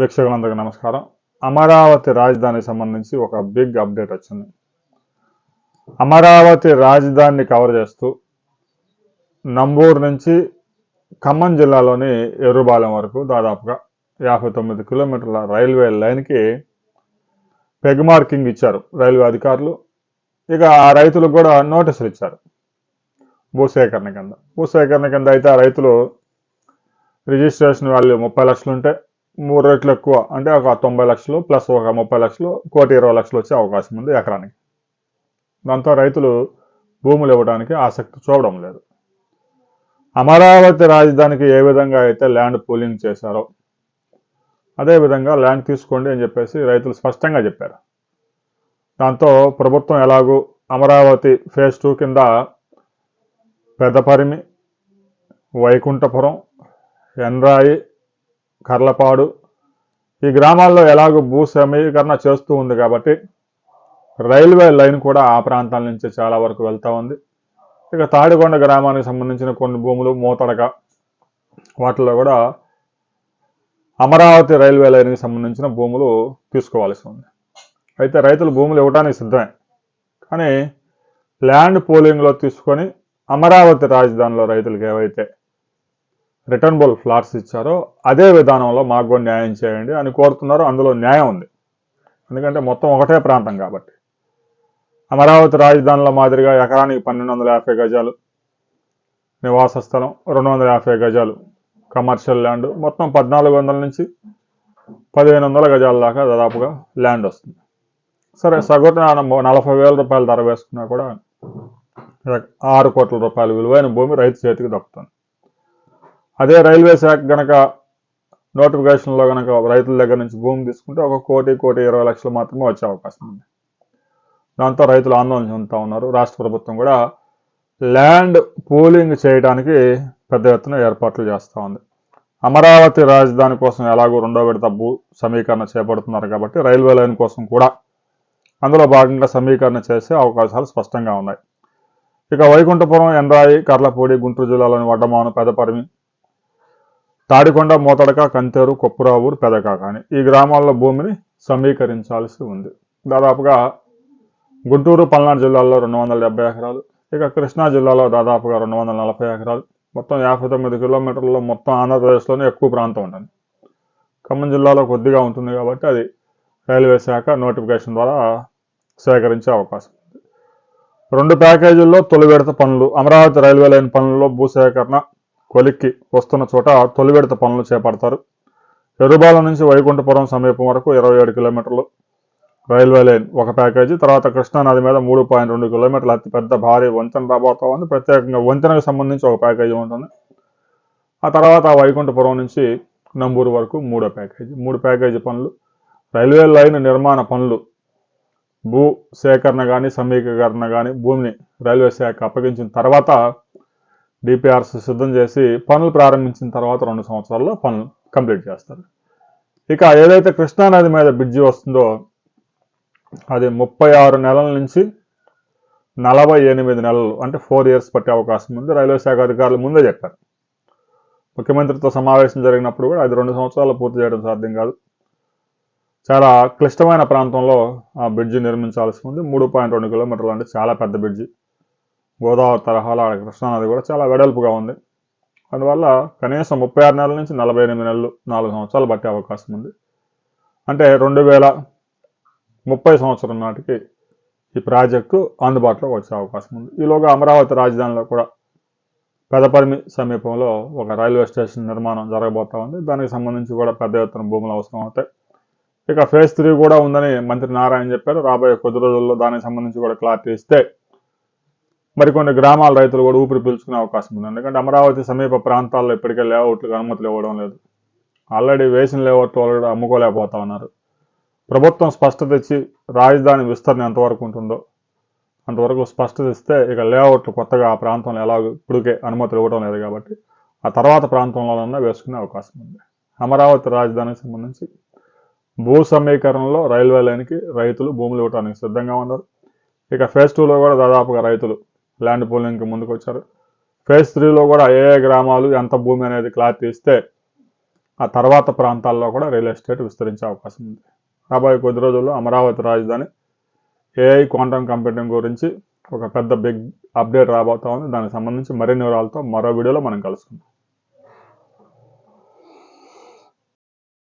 వీక్షకులందరికీ నమస్కారం. అమరావతి రాజధానికి సంబంధించి ఒక బిగ్ అప్డేట్ వచ్చింది. అమరావతి రాజధానిని కవర్ చేస్తూ నంబూరు నుంచి ఖమ్మం జిల్లాలోని ఎర్రుబాలెం వరకు దాదాపుగా 59 కిలోమీటర్ల రైల్వే లైన్కి పెగ్ మార్కింగ్ ఇచ్చారు రైల్వే అధికారులు. ఇక ఆ రైతులకు కూడా నోటీసులు ఇచ్చారు భూసేకరణ కింద అయితే ఆ రైతులు రిజిస్ట్రేషన్ వాల్యూ 30 లక్షలు ఉంటే 3 రెట్లు ఎక్కువ అంటే ఒక 90 లక్షలు ప్లస్ ఒక 30 లక్షలు 1,20,00,000 వచ్చే అవకాశం ఉంది ఎకరానికి. దాంతో రైతులు భూములు ఇవ్వడానికి ఆసక్తి చూపడం లేదు. అమరావతి రాజధానికి ఏ విధంగా అయితే ల్యాండ్ పూలింగ్ చేశారో అదేవిధంగా ల్యాండ్ తీసుకోండి అని చెప్పేసి రైతులు స్పష్టంగా చెప్పారు. దాంతో ప్రభుత్వం ఎలాగూ అమరావతి ఫేజ్ 2 కింద పెద్దపరిమి, వైకుంఠపురం, ఎన్రాయి, కర్లపాడు ఈ గ్రామాల్లో ఎలాగో భూ సమీకరణ చేస్తూ ఉంది కాబట్టి రైల్వే లైన్ కూడా ఆ ప్రాంతాల నుంచి చాలా వరకు వెళ్తూ ఉంది. ఇక తాడికొండ గ్రామానికి సంబంధించిన కొన్ని భూములు మూతడక వాటిల్లో కూడా అమరావతి రైల్వే లైన్కి సంబంధించిన భూములు తీసుకోవాల్సి ఉంది. అయితే రైతులు భూములు ఇవ్వడానికి సిద్ధమే, కానీ ల్యాండ్ పోలింగ్లో తీసుకొని అమరావతి రాజధానిలో రైతులకు ఏవైతే రిటర్నబుల్ ఫ్లాట్స్ ఇచ్చారో అదే విధానంలో మాకు కూడా న్యాయం చేయండి అని కోరుతున్నారు. అందులో న్యాయం ఉంది, ఎందుకంటే మొత్తం ఒకటే ప్రాంతం కాబట్టి. అమరావతి రాజధానిలో మాదిరిగా ఎకరానికి 1,250 గజాలు నివాస స్థలం, 250 గజాలు కమర్షియల్ ల్యాండ్, మొత్తం 1,400 నుంచి 1,500 గజాల దాకా దాదాపుగా ల్యాండ్ వస్తుంది. సరే, సగటున 40,000 రూపాయలు ధర వేసుకున్నా కూడా 6 కోట్ల రూపాయల విలువైన భూమి రైతు చేతికి దక్కుతుంది. అదే రైల్వే శాఖ గనక నోటిఫికేషన్లో గనక రైతుల దగ్గర నుంచి భూమి తీసుకుంటే 1,20,00,000 మాత్రమే వచ్చే అవకాశం ఉంది. దాంతో రైతులు ఆందోళన చెందుతూ ఉన్నారు. రాష్ట్ర ప్రభుత్వం కూడా ల్యాండ్ పూలింగ్ చేయడానికి పెద్ద ఎత్తున ఏర్పాట్లు చేస్తూ ఉంది. అమరావతి రాజధాని కోసం ఎలాగో 2వ విడత భూ సమీకరణ చేపడుతున్నారు కాబట్టి రైల్వే లైన్ కోసం కూడా అందులో భాగంగా సమీకరణ చేసే అవకాశాలు స్పష్టంగా ఉన్నాయి. ఇక వైకుంఠపురం, ఎన్రాయి, కర్లపూడి, గుంటూరు జిల్లాలోని వడ్డమాను, పెదపరిమి, తాడికొండ, మూతడక, కంతేరు, కొప్పురావూరు, పెదకాకాని ఈ గ్రామాల్లో భూమిని సమీకరించాల్సి ఉంది. దాదాపుగా గుంటూరు, పల్నాడు జిల్లాల్లో 270 ఎకరాలు, ఇక కృష్ణా జిల్లాలో దాదాపుగా 240 ఎకరాలు, మొత్తం 59 కిలోమీటర్లలో మొత్తం ఆంధ్రప్రదేశ్లోనే ఎక్కువ ప్రాంతం ఉంటుంది. ఖమ్మం జిల్లాలో కొద్దిగా ఉంటుంది కాబట్టి అది రైల్వే శాఖ నోటిఫికేషన్ ద్వారా సేకరించే అవకాశం ఉంది. 2 ప్యాకేజీల్లో తొలి విడత పనులు. అమరావతి రైల్వే లైన్ పనుల్లో భూసేకరణ కొలిక్కి వస్తున్న చోట తొలి విడత పనులు చేపడతారు. ఎర్రుబాలెం నుంచి వైకుంఠపురం సమీపం వరకు 27 కిలోమీటర్లు రైల్వే లైన్ ఒక ప్యాకేజీ. తర్వాత కృష్ణానది మీద 3.2 కిలోమీటర్ల అతిపెద్ద భారీ వంతెన రాబోతా ఉంది. ప్రత్యేకంగా వంతెనకు సంబంధించి ఒక ప్యాకేజీ ఉంటుంది. ఆ తర్వాత వైకుంఠపురం నుంచి నంబూరు వరకు 3వ ప్యాకేజీ. 3 ప్యాకేజీ పనులు. రైల్వే లైన్ నిర్మాణ పనులు, భూ సేకరణ కానీ సమీకరణ కానీ భూమిని రైల్వే శాఖ అప్పగించిన తర్వాత డిపిఆర్స్ సిద్ధం చేసి పనులు ప్రారంభించిన తర్వాత 2 సంవత్సరాల్లో పనులు కంప్లీట్ చేస్తారు. ఇక ఏదైతే కృష్ణానది మీద బ్రిడ్జి వస్తుందో అది 36 నెలల నుంచి 48 నెలలు అంటే 4 ఇయర్స్ పట్టే అవకాశం ఉంది. రైల్వే శాఖ అధికారులు ముందే చెప్పారు. ముఖ్యమంత్రితో సమావేశం జరిగినప్పుడు కూడా అది 2 సంవత్సరాలు పూర్తి చేయడం సాధ్యం కాదు. చాలా క్లిష్టమైన ప్రాంతంలో ఆ బ్రిడ్జి నిర్మించాల్సి ఉంది. 3.2 కిలోమీటర్లు అంటే చాలా పెద్ద బ్రిడ్జి. గోదావరి తరహాలో కృష్ణానది కూడా చాలా వెడల్పుగా ఉంది. అందువల్ల కనీసం 36 నెలల నుంచి 48 నెలలు 4 సంవత్సరాలు పట్టే అవకాశం ఉంది. అంటే 2030 సంవత్సరం నాటికి ఈ ప్రాజెక్టు అందుబాటులోకి వచ్చే అవకాశం ఉంది. ఈలోగా అమరావతి రాజధానిలో కూడా పెదపరిమి సమీపంలో ఒక రైల్వే స్టేషన్ నిర్మాణం జరగబోతా ఉంది. దానికి సంబంధించి కూడా పెద్ద ఎత్తున భూములు అవసరం అవుతాయి. ఇక ఫేజ్ 3 కూడా ఉందని మంత్రి నారాయణ చెప్పారు. రాబోయే కొద్ది రోజుల్లో దానికి సంబంధించి కూడా క్లారిటీ ఇస్తే మరికొన్ని గ్రామాల రైతులు కూడా ఊపిరి పీల్చుకునే అవకాశం ఉంది. ఎందుకంటే అమరావతి సమీప ప్రాంతాల్లో ఇప్పటికే లేఅవుట్లకు అనుమతులు ఇవ్వడం లేదు. ఆల్రెడీ వేసిన లేఅవుట్ వాళ్ళు కూడా అమ్ముకోలేకపోతా ఉన్నారు. ప్రభుత్వం స్పష్టత ఇచ్చి రాజధాని విస్తరణ ఎంతవరకు ఉంటుందో అంతవరకు స్పష్టత ఇస్తే ఇక లేఅవుట్లు కొత్తగా ఆ ప్రాంతంలో ఎలాగో ఇప్పటికే అనుమతులు ఇవ్వడం లేదు కాబట్టి ఆ తర్వాత ప్రాంతంలోనన్నా వేసుకునే అవకాశం ఉంది. అమరావతి రాజధానికి సంబంధించి భూ సమీకరణలో రైల్వే లైన్కి రైతులు భూములు ఇవ్వడానికి సిద్ధంగా ఉన్నారు. ఇక ఫేజ్ 2లో కూడా దాదాపుగా రైతులు ల్యాండ్ పూలింగ్కి ముందుకు వచ్చారు. ఫేజ్ 3లో కూడా ఏ గ్రామాలు ఎంత భూమి అనేది క్లారిటీ ఇస్తే ఆ తర్వాత ప్రాంతాల్లో కూడా రియల్ ఎస్టేట్ విస్తరించే అవకాశం ఉంది. రాబోయే కొద్ది రోజుల్లో అమరావతి రాజధాని ఏఐ క్వాంటమ్ కంప్యూటింగ్ గురించి ఒక పెద్ద బిగ్ అప్డేట్ రాబోతా ఉంది. దానికి సంబంధించి మరిన్ని వివరాలతో మరో వీడియోలో మనం కలుసుకుందాం.